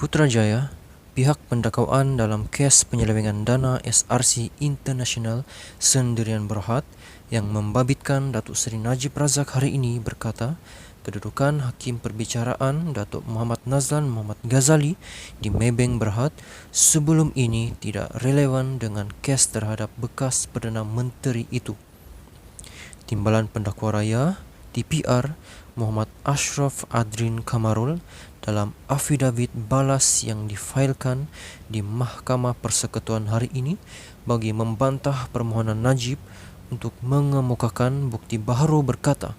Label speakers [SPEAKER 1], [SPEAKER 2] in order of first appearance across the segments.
[SPEAKER 1] Putrajaya, pihak pendakwaan dalam kes penyelewengan dana SRC International Sendirian Berhad yang membabitkan Datuk Seri Najib Razak hari ini berkata, kedudukan Hakim Perbicaraan Datuk Muhammad Nazlan Muhammad Ghazali di Maybank Berhad sebelum ini tidak relevan dengan kes terhadap bekas Perdana Menteri itu. Timbalan Pendakwa Raya TPR Muhammad Ashraf Adrin Kamarul dalam afidavit balas yang difailkan di Mahkamah Persekutuan hari ini bagi membantah permohonan Najib untuk mengemukakan bukti baharu berkata,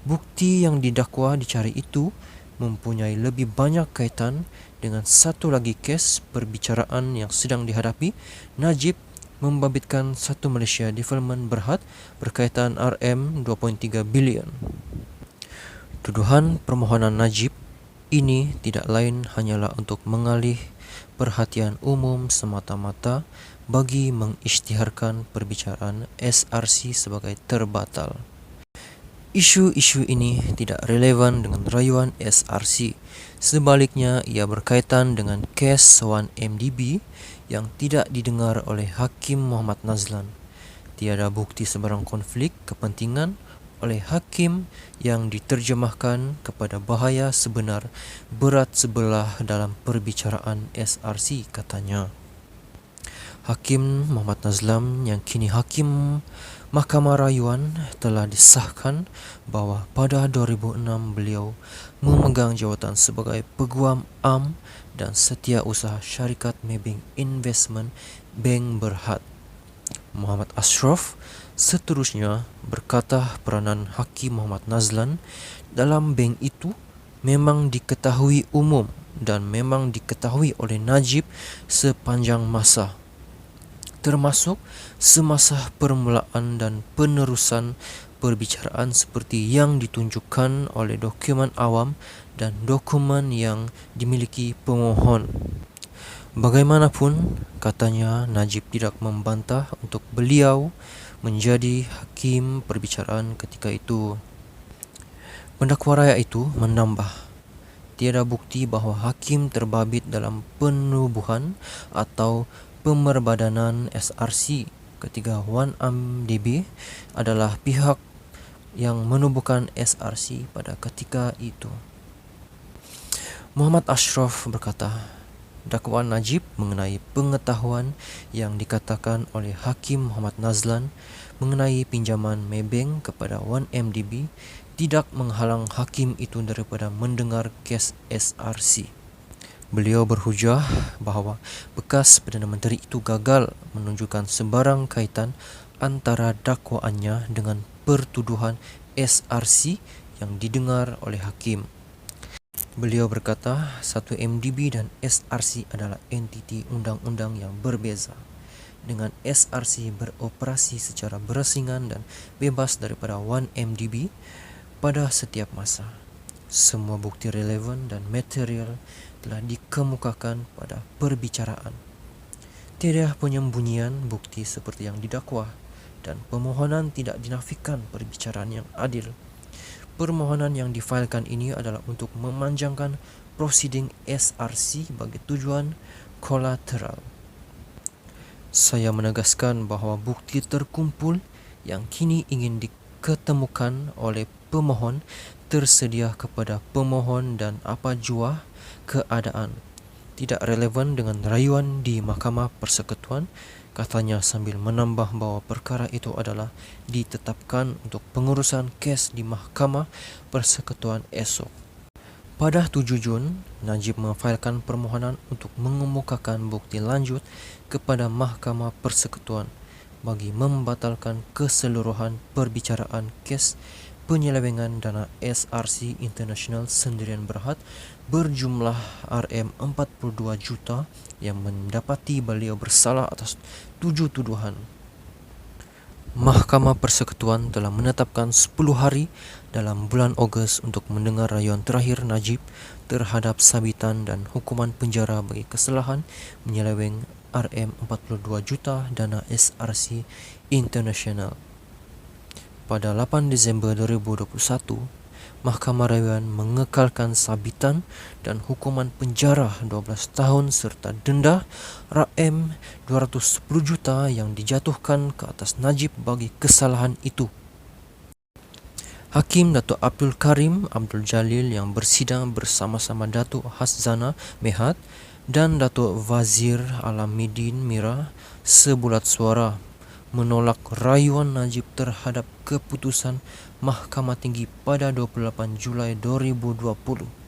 [SPEAKER 1] bukti yang didakwa dicari itu mempunyai lebih banyak kaitan dengan satu lagi kes perbicaraan yang sedang dihadapi. Najib membabitkan Satu Malaysia Development Berhad berkaitan RM2.3 bilion. Tuduhan permohonan Najib ini tidak lain hanyalah untuk mengalih perhatian umum semata-mata bagi mengisytiharkan perbicaraan SRC sebagai terbatal. Isu-isu ini tidak relevan dengan rayuan SRC. Sebaliknya, ia berkaitan dengan kes 1MDB yang tidak didengar oleh Hakim Muhammad Nazlan. Tiada bukti sebarang konflik kepentingan oleh Hakim yang diterjemahkan kepada bahaya sebenar berat sebelah dalam perbicaraan SRC, katanya. Hakim Muhammad Nazlan yang kini Hakim Mahkamah Rayuan telah disahkan bahawa pada 2006 beliau memegang jawatan sebagai Peguam Am dan Setiausaha Syarikat Maybank Investment Bank Berhad. Muhammad Ashraf seterusnya berkata peranan Hakim Muhammad Nazlan dalam bank itu memang diketahui umum dan memang diketahui oleh Najib sepanjang masa, termasuk semasa permulaan dan penerusan perbicaraan seperti yang ditunjukkan oleh dokumen awam dan dokumen yang dimiliki pemohon. Bagaimanapun, katanya, Najib tidak membantah untuk beliau menjadi hakim perbicaraan ketika itu. Pendakwa raya itu menambah, tiada bukti bahawa hakim terbabit dalam penubuhan atau pemerbadanan SRC ketika 1MDB adalah pihak yang menubuhkan SRC pada ketika itu. Muhammad Ashraf berkata, dakwaan Najib mengenai pengetahuan yang dikatakan oleh Hakim Muhammad Nazlan mengenai pinjaman Maybank kepada 1MDB tidak menghalang hakim itu daripada mendengar kes SRC. Beliau berhujah bahawa bekas Perdana Menteri itu gagal menunjukkan sebarang kaitan antara dakwaannya dengan pertuduhan SRC yang didengar oleh hakim. Beliau berkata, 1MDB dan SRC adalah entiti undang-undang yang berbeza. Dengan SRC beroperasi secara berasingan dan bebas daripada 1MDB pada setiap masa. Semua bukti relevan dan material telah dikemukakan pada perbicaraan. Tiada penyembunyian bukti seperti yang didakwa dan permohonan tidak dinafikan perbicaraan yang adil. Permohonan yang difailkan ini adalah untuk memanjangkan prosiding SRC bagi tujuan kolateral. Saya menegaskan bahawa bukti terkumpul yang kini ingin diketemukan oleh pemohon tersedia kepada pemohon dan apa jua keadaan tidak relevan dengan rayuan di Mahkamah Persekutuan, katanya sambil menambah bahawa perkara itu adalah ditetapkan untuk pengurusan kes di Mahkamah Persekutuan esok. Pada 7 Jun, Najib memfailkan permohonan untuk mengemukakan bukti lanjut kepada Mahkamah Persekutuan bagi membatalkan keseluruhan perbicaraan kes penyelewengan dana SRC International Sendirian Berhad berjumlah RM42 juta yang mendapati beliau bersalah atas 7 tuduhan. Mahkamah Persekutuan telah menetapkan 10 hari dalam bulan Ogos untuk mendengar rayuan terakhir Najib terhadap sabitan dan hukuman penjara bagi kesalahan menyeleweng RM42 juta dana SRC International. Pada 8 Disember 2021, Mahkamah Rayuan mengekalkan sabitan dan hukuman penjara 12 tahun serta denda RM210 juta yang dijatuhkan ke atas Najib bagi kesalahan itu. Hakim Datuk Abdul Karim Abdul Jalil yang bersidang bersama-sama Datuk Haszana Mehat dan Datuk Wazir Alamuddin Mira sebulat suara menolak rayuan Najib terhadap keputusan Mahkamah Tinggi pada 28 Julai 2020.